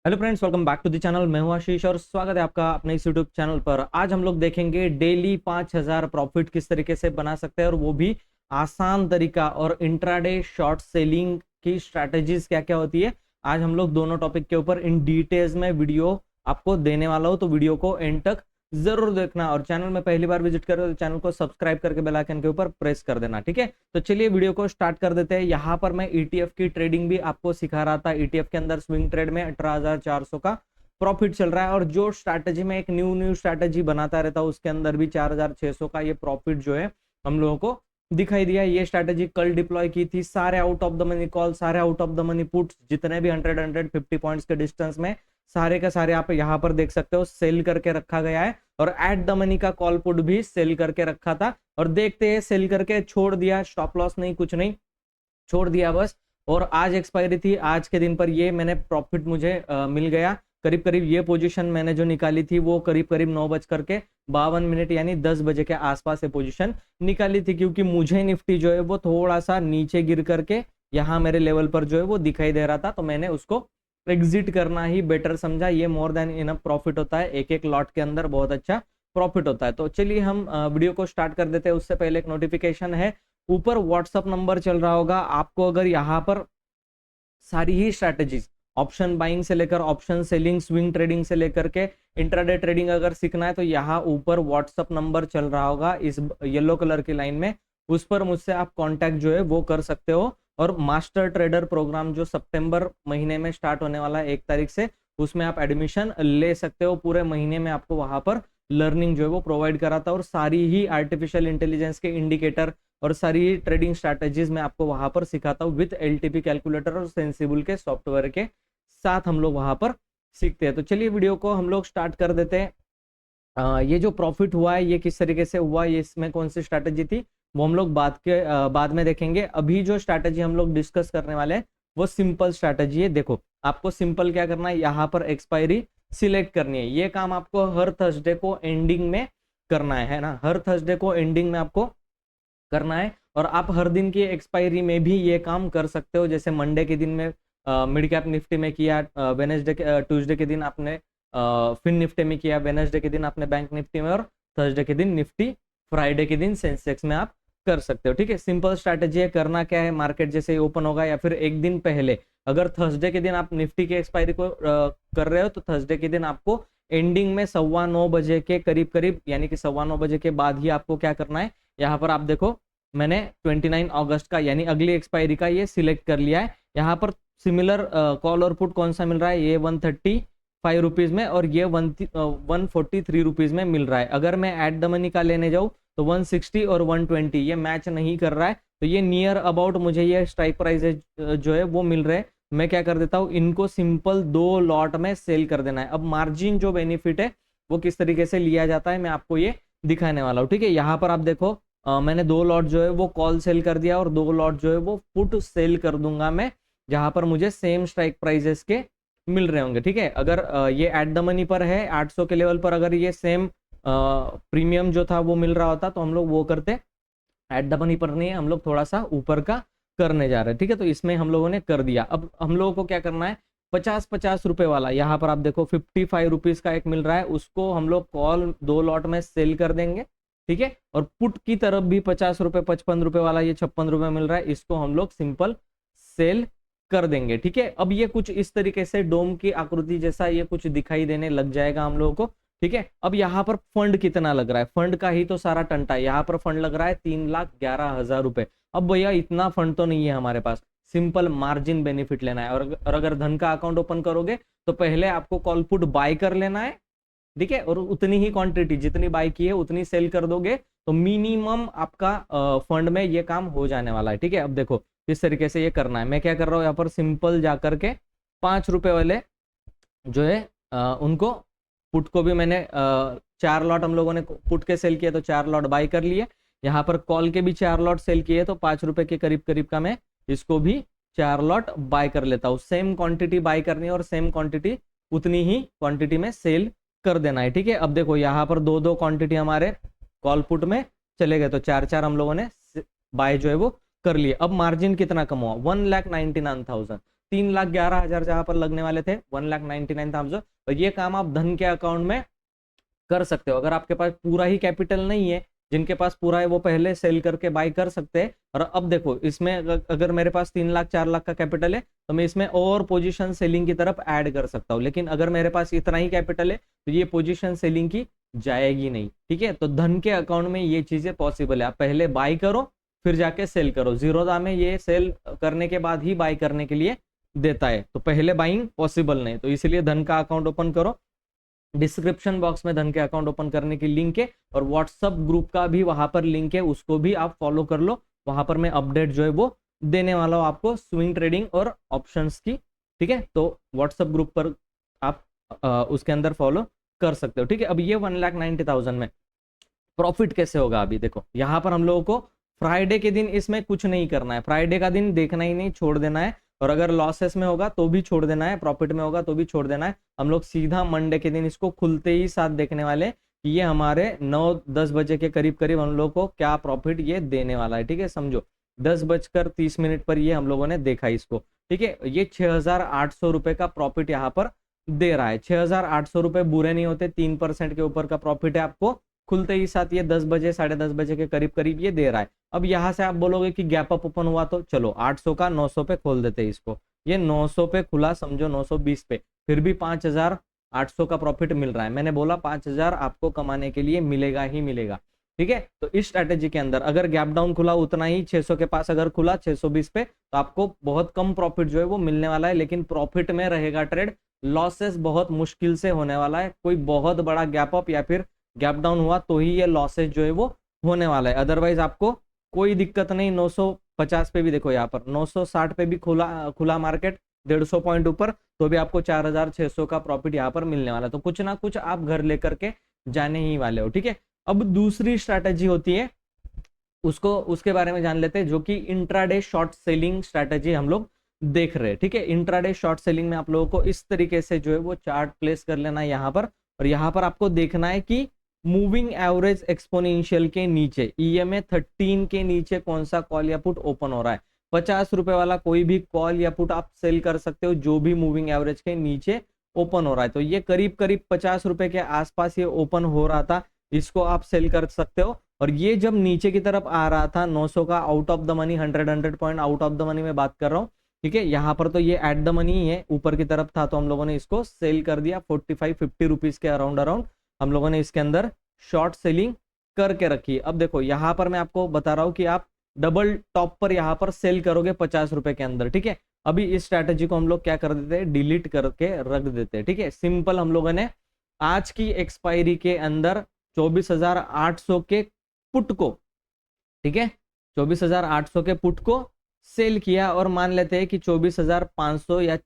Hello friends, welcome back to the channel. मैं हूं आशीष और स्वागत है आपका अपने इस यूट्यूब चैनल पर। आज हम लोग देखेंगे डेली 5000 प्रॉफिट किस तरीके से बना सकते हैं और वो भी आसान तरीका, और इंट्राडे शॉर्ट सेलिंग की स्ट्रैटेजीज क्या क्या होती है। आज हम लोग दोनों टॉपिक के ऊपर इन डिटेल्स में वीडियो आपको देने वाला हूं, तो वीडियो को एंड तक जरूर देखना। और चैनल में पहली बार विजिट कर रहे हो तो चैनल को सब्सक्राइब करके बेल आइकन के ऊपर प्रेस कर देना, ठीक है। तो चलिए वीडियो को स्टार्ट कर देते हैं। यहाँ पर मैं ईटीएफ की ट्रेडिंग भी आपको सिखा रहा था। ईटीएफ के अंदर स्विंग ट्रेड में 18,400 का प्रॉफिट चल रहा है, और जो स्ट्रैटेजी में एक न्यू स्ट्रैटेजी बनाता रहता है उसके अंदर भी 4,600 का ये प्रॉफिट जो है हम लोगों को दिखाई दिया। ये स्ट्रैटेजी कल डिप्लॉय की थी। सारे out of the money call, सारे out of the money puts, जितने भी 150 पॉइंट्स के डिस्टेंस में सारे का सारे आप यहाँ पर देख सकते हो सेल करके रखा गया है। और एट द मनी का कॉल पुट भी सेल करके रखा था, और देखते हैं सेल करके छोड़ दिया। स्टॉप लॉस नहीं, कुछ नहीं, छोड़ दिया बस। और आज एक्सपायरी थी, आज के दिन पर ये मैंने प्रॉफिट मुझे मिल गया। करीब करीब ये पोजीशन मैंने जो निकाली थी वो करीब करीब 9:52 यानी 10 बजे के आसपास ये पोजीशन निकाली थी, क्योंकि मुझे निफ्टी जो है वो थोड़ा सा नीचे गिर करके यहाँ मेरे लेवल पर जो है वो दिखाई दे रहा था, तो मैंने उसको एग्जिट करना ही बेटर समझा। ये मोर देन इनफ प्रॉफिट होता है, एक एक लॉट के अंदर बहुत अच्छा प्रॉफिट होता है। तो चलिए हम वीडियो को स्टार्ट कर देते हैं। उससे पहले एक नोटिफिकेशन है, ऊपर व्हाट्सअप नंबर चल रहा होगा आपको। अगर यहाँ पर सारी ही स्ट्रैटेजीज, ऑप्शन बाइंग से लेकर ऑप्शन सेलिंग, स्विंग ट्रेडिंग से लेकर के इंट्राडे ट्रेडिंग अगर सीखना है तो यहाँ ऊपर व्हाट्सअप नंबर चल रहा होगा इस येलो कलर की लाइन में, उस पर मुझसे आप कांटेक्ट जो है वो कर सकते हो। और मास्टर ट्रेडर प्रोग्राम जो सितंबर महीने में स्टार्ट होने वाला है 1 तारीख से, उसमें आप एडमिशन ले सकते हो। पूरे महीने में आपको वहां पर लर्निंग जो है वो प्रोवाइड कराता है, और सारी ही आर्टिफिशियल इंटेलिजेंस के इंडिकेटर और सारी ट्रेडिंग स्ट्रैटेजीज मैं आपको वहां पर सिखाता हूँ विद एलटीपी कैलकुलेटर और सेंसिबल के सॉफ्टवेयर के साथ हम लोग वहां पर सीखते हैं। तो चलिए वीडियो को हम लोग स्टार्ट कर देते हैं। ये जो प्रॉफिट हुआ है ये किस तरीके से हुआ, ये इसमें कौन सी स्ट्रैटेजी थी वो हम लोग बाद में देखेंगे। अभी जो स्ट्रैटेजी हम लोग डिस्कस करने वाले हैं वो सिंपल स्ट्रैटेजी है। देखो, आपको सिंपल क्या करना है, यहाँ पर एक्सपायरी सिलेक्ट करनी है। ये काम आपको हर थर्सडे को एंडिंग में करना है ना, हर थर्सडे को एंडिंग में आपको करना है। और आप हर दिन की एक्सपायरी में भी ये काम कर सकते हो। जैसे मंडे के दिन में मिड कैप निफ्टी में किया, ट्यूसडे के दिन आपने फिन निफ्टी में किया, वेडनेसडे के दिन आपने बैंक निफ्टी में, और थर्सडे के दिन निफ्टी, फ्राइडे के दिन सेंसेक्स में आप कर सकते हो। ठीक है, सिंपल स्ट्रैटेजी है। करना क्या है, मार्केट जैसे ही ओपन होगा या फिर एक दिन पहले, अगर थर्सडे के दिन आप निफ्टी की एक्सपायरी को कर रहे हो तो थर्सडे के दिन आपको एंडिंग में 9:15 बजे के करीब करीब, यानी कि 9:15 बजे के बाद ही आपको क्या करना है, यहाँ पर आप देखो मैंने 29 अगस्त का यानी अगली एक्सपायरी का ये सिलेक्ट कर लिया है। यहाँ पर सिमिलर कॉल और पुट कौन सा मिल रहा है, ये 135 रुपीज में और ये 143 रुपीज में मिल रहा है। अगर मैं एट द मनी का लेने जाऊँ तो 160 और 120 ये मैच नहीं कर रहा है, तो ये नियर अबाउट मुझे ये स्ट्राइक प्राइस जो है वो मिल रहे हैं। मैं क्या कर देता हूँ, इनको सिंपल 2 लॉट में सेल कर देना है। अब मार्जिन जो बेनिफिट है वो किस तरीके से लिया जाता है मैं आपको ये दिखाने वाला हूँ। ठीक है, यहाँ पर आप देखो मैंने 2 लॉट जो है वो कॉल सेल कर दिया और 2 लॉट जो है वो पुट सेल कर दूंगा मैं, जहां पर मुझे सेम स्ट्राइक प्राइजेस के मिल रहे होंगे। ठीक है, अगर ये एट द मनी पर है 800 के लेवल पर, अगर ये सेम प्रीमियम जो था वो मिल रहा होता तो हम लोग वो करते। एट द मनी पर नहीं है, हम लोग थोड़ा सा ऊपर का करने जा रहे हैं। ठीक है, तो इसमें हम लोगों ने कर दिया। अब हम लोगों को क्या करना है, 50-50 रुपए वाला, यहाँ पर आप देखो 55 रुपीज का एक मिल रहा है, उसको हम लोग कॉल 2 लॉट में सेल कर देंगे। ठीक है, और पुट की तरफ भी 50 रुपए 55 रुपए वाला ये 56 रुपए मिल रहा है, इसको हम लोग सिंपल सेल कर देंगे। ठीक है, अब ये कुछ इस तरीके से डोम की आकृति जैसा ये कुछ दिखाई देने लग जाएगा हम लोगों को। ठीक है, अब यहाँ पर फंड कितना लग रहा है, फंड का ही तो सारा टंटा है। यहाँ पर फंड लग रहा है 3,11,000 रुपए। अब भैया इतना फंड तो नहीं है हमारे पास, सिंपल मार्जिन बेनिफिट लेना है। और अगर धन का अकाउंट ओपन करोगे तो पहले आपको कॉल पुट बाय कर लेना है। ठीक है, और उतनी ही क्वांटिटी जितनी बाय की है उतनी सेल कर दोगे तो मिनिमम आपका फंड में ये काम हो जाने वाला है। ठीक है, अब देखो किस तरीके से ये करना है। मैं क्या कर रहा हूँ, यहाँ पर सिंपल जाकर के 5 रुपए वाले जो है उनको पुट को भी मैंने 4 लॉट हम लोगों ने पुट के सेल किए तो 4 लॉट बाय कर लिए। यहाँ पर कॉल के भी 4 लॉट सेल किए तो 5 रुपए के करीब करीब का मैं इसको भी 4 लॉट बाय कर लेता हूँ। सेम क्वांटिटी बाय करनी है और सेम क्वांटिटी उतनी ही क्वांटिटी में सेल कर देना है। ठीक है, अब देखो यहाँ पर 2-2 क्वांटिटी हमारे कॉल पुट में चले गए तो 4-4 हम लोगों ने बाय जो है वो कर लिए। अब मार्जिन कितना कम हुआ, 1,99,000। 3,11,000 जहां पर लगने वाले थे 1,99,000, और ये काम आप धन के अकाउंट में कर सकते हो। अगर आपके पास पूरा ही कैपिटल नहीं है, जिनके पास पूरा है वो पहले सेल करके बाय कर सकते हैं। और अब देखो इसमें अगर मेरे पास 3 लाख 4 लाख का कैपिटल है तो मैं इसमें और पोजीशन सेलिंग की तरफ ऐड कर सकता हूँ, लेकिन अगर मेरे पास इतना ही कैपिटल है तो ये पोजीशन सेलिंग की जाएगी नहीं। ठीक है, तो धन के अकाउंट में ये चीजें पॉसिबल है। आप पहले बाय करो फिर जाके सेल करो। जीरोधा में ये सेल करने के बाद ही बाय करने के लिए देता है, तो पहले बाइंग पॉसिबल नहीं, तो इसलिए धन का अकाउंट ओपन करो। डिस्क्रिप्शन बॉक्स में धन के अकाउंट ओपन करने की लिंक है, और व्हाट्सअप ग्रुप का भी वहां पर लिंक है, उसको भी आप फॉलो कर लो। वहां पर मैं अपडेट जो है वो देने वाला हूं आपको स्विंग ट्रेडिंग और ऑप्शंस की। ठीक है, तो व्हाट्सअप ग्रुप पर आप उसके अंदर फॉलो कर सकते हो। ठीक है, अब ये 1,90,000 में प्रॉफिट कैसे होगा? अभी देखो यहाँ पर हम लोगों को फ्राइडे के दिन इसमें कुछ नहीं करना है, फ्राइडे का दिन देखना ही नहीं, छोड़ देना है। और अगर लॉसेस में होगा तो भी छोड़ देना है, प्रॉफिट में होगा तो भी छोड़ देना है। हम लोग सीधा मंडे के दिन इसको खुलते ही साथ देखने वाले कि ये हमारे 9-10 बजे के करीब करीब हम लोग को क्या प्रॉफिट ये देने वाला है। ठीक है, समझो 10:30 पर ये हम लोगों ने देखा इसको। ठीक है, ये 6,800 रुपए का प्रॉफिट यहाँ पर दे रहा है। 6,800 रुपए बुरे नहीं होते, 3% के ऊपर का प्रॉफिट है आपको खुलते ही साथ ये 10 बजे 10:30 बजे के करीब करीब ये दे रहा है। अब यहाँ से आप बोलोगे कि गैप अप ओपन हुआ तो चलो 800 का 900 पे खोल देते हैं इसको। ये 900 पे खुला, समझो 920 पे, फिर भी 5,800 का प्रॉफिट मिल रहा है। मैंने बोला 5,000 आपको कमाने के लिए मिलेगा ही मिलेगा। ठीक है, तो इस स्ट्रैटेजी के अंदर अगर गैप डाउन खुला उतना ही 600 के पास अगर खुला 620 पे, तो आपको बहुत कम प्रॉफिट जो है वो मिलने वाला है, लेकिन प्रॉफिट में रहेगा ट्रेड। लॉसेस बहुत मुश्किल से होने वाला है, कोई बहुत बड़ा गैप अप या फिर गैप डाउन हुआ तो ही ये लॉसेस जो है वो होने वाला है, अदरवाइज आपको कोई दिक्कत नहीं। 950 पे भी देखो, यहाँ पर 960 पे भी खुला मार्केट 150 पॉइंट ऊपर, तो भी आपको 4,600 का प्रॉफिट यहाँ पर मिलने वाला है। तो कुछ ना कुछ आप घर लेकर के जाने ही वाले हो। ठीक है, अब दूसरी स्ट्रैटेजी होती है, उसके बारे में जान लेते हैं, जो कि इंट्राडे शॉर्ट सेलिंग स्ट्रैटेजी हम लोग देख रहे हैं। ठीक है, इंट्राडे शॉर्ट सेलिंग में आप लोगों को इस तरीके से जो है वो चार्ट प्लेस कर लेना है यहाँ पर, और यहाँ पर आपको देखना है कि मूविंग एवरेज एक्सपोनेंशियल के नीचे EMA 13 के नीचे कौन सा कॉल या पुट ओपन हो रहा है। 50 रुपए वाला कोई भी कॉल या पुट आप सेल कर सकते हो जो भी मूविंग एवरेज के नीचे ओपन हो रहा है। तो ये करीब करीब 50 रुपए के आसपास ये ओपन हो रहा था, इसको आप सेल कर सकते हो। और ये जब नीचे की तरफ आ रहा था 900 का out of the money, 100 point out of the money में बात कर रहा हूँ। ठीक है, यहाँ पर तो ये एट द मनी ही है, ऊपर की तरफ था तो हम लोगों ने इसको सेल कर दिया 45-50 रुपीज के अराउंड हम लोगों ने इसके अंदर शॉर्ट सेलिंग करके रखी। अब देखो यहाँ पर मैं आपको बता रहा हूँ कि आप डबल टॉप पर यहाँ पर सेल करोगे 50 रुपए के अंदर। ठीक है, अभी इस स्ट्रैटेजी को हम लोग क्या कर देते हैं, डिलीट करके रख देते हैं। ठीक है, सिंपल हम लोगों ने आज की एक्सपायरी के अंदर 24,800 के पुट को, ठीक है 24,800 के पुट को सेल किया, और मान लेते हैं कि 24,500 या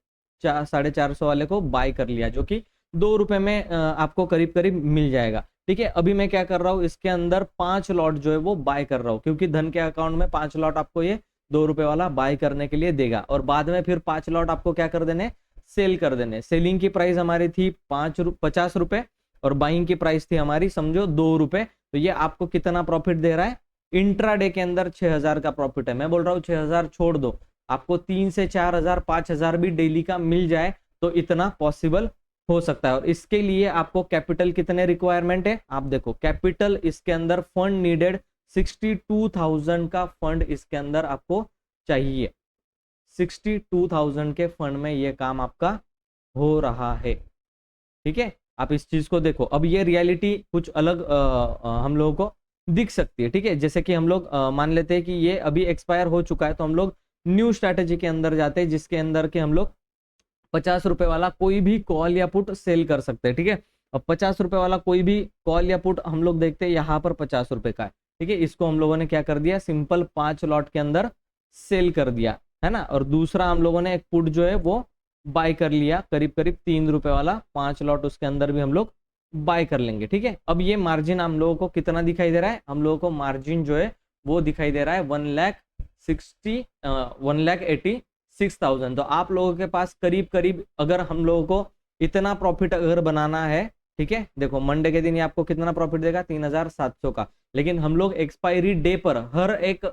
450 वाले को बाय कर लिया, जो कि 2 रुपए में आपको करीब करीब मिल जाएगा। ठीक है, अभी मैं क्या कर रहा हूँ, इसके अंदर 5 लॉट जो है वो बाय कर रहा हूँ, क्योंकि धन के अकाउंट में 5 लॉट आपको ये 2 रुपए वाला बाय करने के लिए देगा, और बाद में फिर 5 लॉट आपको क्या कर देने, सेल कर देने। सेलिंग की प्राइस हमारी थी 50 रुपए और बाइंग की प्राइस थी हमारी समझो 2 रुपए। तो ये आपको कितना प्रॉफिट दे रहा है, इंट्राडे के अंदर 6,000 का प्रॉफिट है। मैं बोल रहा हूँ 6,000 छोड़ दो, आपको 3 से 4,000 5,000 भी डेली का मिल जाए तो इतना पॉसिबल हो सकता है। और इसके लिए आपको कैपिटल कितने रिक्वायरमेंट है, आप देखो कैपिटल इसके अंदर फंड नीडेड 62,000 का फंड इसके अंदर आपको चाहिए। 62,000 के फंड में ये काम आपका हो रहा है। ठीक है, आप इस चीज को देखो। अब ये रियलिटी कुछ अलग हम लोगों को दिख सकती है। ठीक है, जैसे कि हम लोग मान लेते हैं कि ये अभी एक्सपायर हो चुका है, तो हम लोग न्यू स्ट्रैटेजी के अंदर जाते हैं, जिसके अंदर के हम लोग 50 रुपए वाला कोई भी कॉल या पुट सेल कर सकते हैं। ठीक है, अब 50 रुपए वाला कोई भी कॉल या पुट हम लोग देखते हैं यहाँ पर 50 रुपए का है। ठीक है, इसको हम लोगों ने क्या कर दिया, सिंपल 5 लॉट के अंदर सेल कर दिया है ना। और दूसरा हम लोगों ने एक पुट जो है वो बाय कर लिया करीब करीब 3 रुपए वाला, 5 लॉट उसके अंदर भी हम लोग बाय कर लेंगे। ठीक है, अब ये मार्जिन हम लोगों को कितना दिखाई दे रहा है, हम लोगों को मार्जिन जो है वो दिखाई दे रहा है 1,86,000। तो आप लोगों के पास करीब करीब अगर हम लोगों को इतना प्रॉफिट अगर बनाना है, ठीक है देखो मंडे के दिन ये आपको कितना प्रॉफिट देगा 3,700 का, लेकिन हम लोग एक्सपायरी डे पर हर एक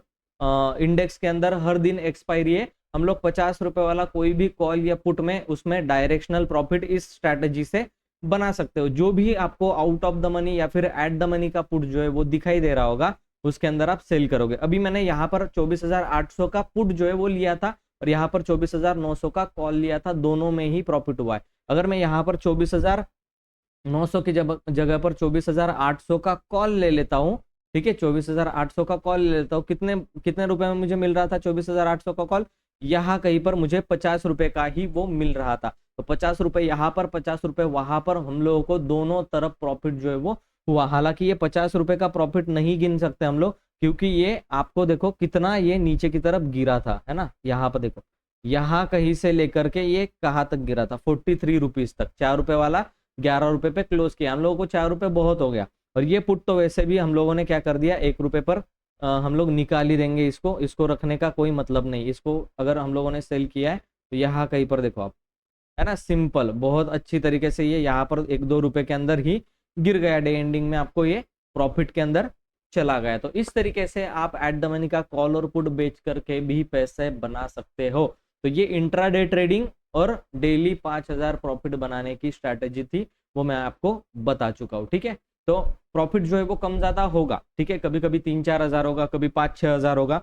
इंडेक्स के अंदर हर दिन एक्सपायरी है, हम लोग 50 रुपए वाला कोई भी कॉल या पुट में उसमें डायरेक्शनल प्रॉफिट इस स्ट्रैटेजी से बना सकते हो। जो भी आपको आउट ऑफ द मनी या फिर एट द मनी का पुट जो है वो दिखाई दे रहा होगा, उसके अंदर आप सेल करोगे। अभी मैंने यहाँ पर 24,800 का पुट जो है वो लिया था और यहाँ पर 24,900 का कॉल लिया था, दोनों में ही प्रॉफिट हुआ है। अगर मैं यहाँ पर 24,900 की जगह पर 24,800 का कॉल ले लेता हूँ, ठीक है, 24,800 का कॉल ले लेता हूँ, कितने कितने रुपए में मुझे मिल रहा था 24,800 का कॉल? यहाँ कहीं पर मुझे 50 रुपए का ही वो मिल रहा था। तो 50 रुपए यहाँ पर, 50 रुपए वहां पर, हम लोगों को दोनों तरफ प्रॉफिट जो है वो हुआ। हालांकि ये 50 रुपए का प्रॉफिट नहीं गिन सकते हम लोग, क्योंकि ये आपको देखो कितना ये नीचे की तरफ गिरा था, है ना। यहाँ पर देखो, यहाँ कहीं से लेकर के ये कहाँ तक गिरा था, 43 रुपीज तक। 4 रुपए वाला 11 रुपए पे क्लोज किया। हम लोगों को 4 रुपए बहुत हो गया। और ये पुट तो वैसे भी हम लोगों ने क्या कर दिया, 1 रुपए पर हम लोग निकाल ही देंगे इसको, इसको रखने का कोई मतलब नहीं। इसको अगर हम लोगों ने सेल किया है तो यहाँ कहीं पर देखो आप, है ना, सिंपल, बहुत अच्छी तरीके से ये यहाँ पर 1-2 रुपए के अंदर ही गिर गया। डे एंडिंग में आपको ये प्रॉफिट के अंदर चला गया। तो इस तरीके से आप एट द मनी का कॉल और पुट बेच करके भी पैसे बना सकते हो। तो ये इंट्राडे ट्रेडिंग और डेली 5,000 प्रॉफिट बनाने की स्ट्रैटेजी थी, वो मैं आपको बता चुका हूँ, ठीक है। तो प्रॉफिट जो है वो कम ज्यादा होगा, ठीक है, कभी कभी 3-4 हजार होगा, कभी 5-6 हजार होगा,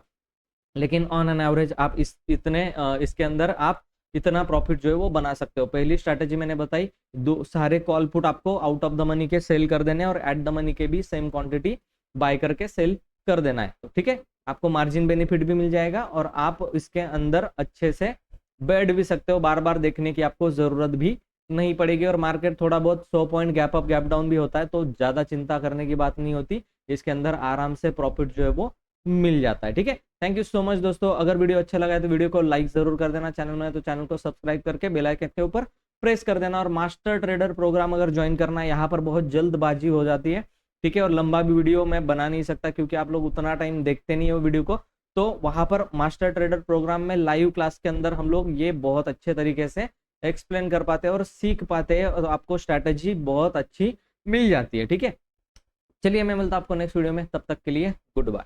लेकिन ऑन एन एवरेज आप इसके अंदर आप इतना प्रॉफिट जो है वो बना सकते हो। पहली स्ट्रैटेजी मैंने बताई, दो सारे कॉल पुट आपको आउट ऑफ द मनी के सेल कर देने और एट द मनी के भी सेम क्वांटिटी बाय करके सेल कर देना है। तो ठीक है, आपको मार्जिन बेनिफिट भी मिल जाएगा और आप इसके अंदर अच्छे से बैठ भी सकते हो, बार बार देखने की आपको जरूरत भी नहीं पड़ेगी। और मार्केट थोड़ा बहुत 100 point gap up gap down भी होता है, तो ज्यादा चिंता करने की बात नहीं होती, इसके अंदर आराम से प्रॉफिट जो है वो मिल जाता है, ठीक है। थैंक यू सो मच दोस्तों। अगर वीडियो अच्छा लगा है तो वीडियो को लाइक जरूर कर देना, चैनल में है तो चैनल को सब्सक्राइब करके बेल आइकन के ऊपर प्रेस कर देना। और मास्टर ट्रेडर प्रोग्राम अगर ज्वाइन करना है, यहाँ पर बहुत जल्दबाजी हो जाती है, ठीक है, और लंबा भी वीडियो मैं बना नहीं सकता क्योंकि आप लोग उतना टाइम देखते नहीं हो वीडियो को। तो वहां पर मास्टर ट्रेडर प्रोग्राम में लाइव क्लास के अंदर हम लोग ये बहुत अच्छे तरीके से एक्सप्लेन कर पाते हैं और सीख पाते हैं और आपको स्ट्रैटेजी बहुत अच्छी मिल जाती है, ठीक है। चलिए मैं मिलता हूं आपको नेक्स्ट वीडियो में, तब तक के लिए गुड बाय।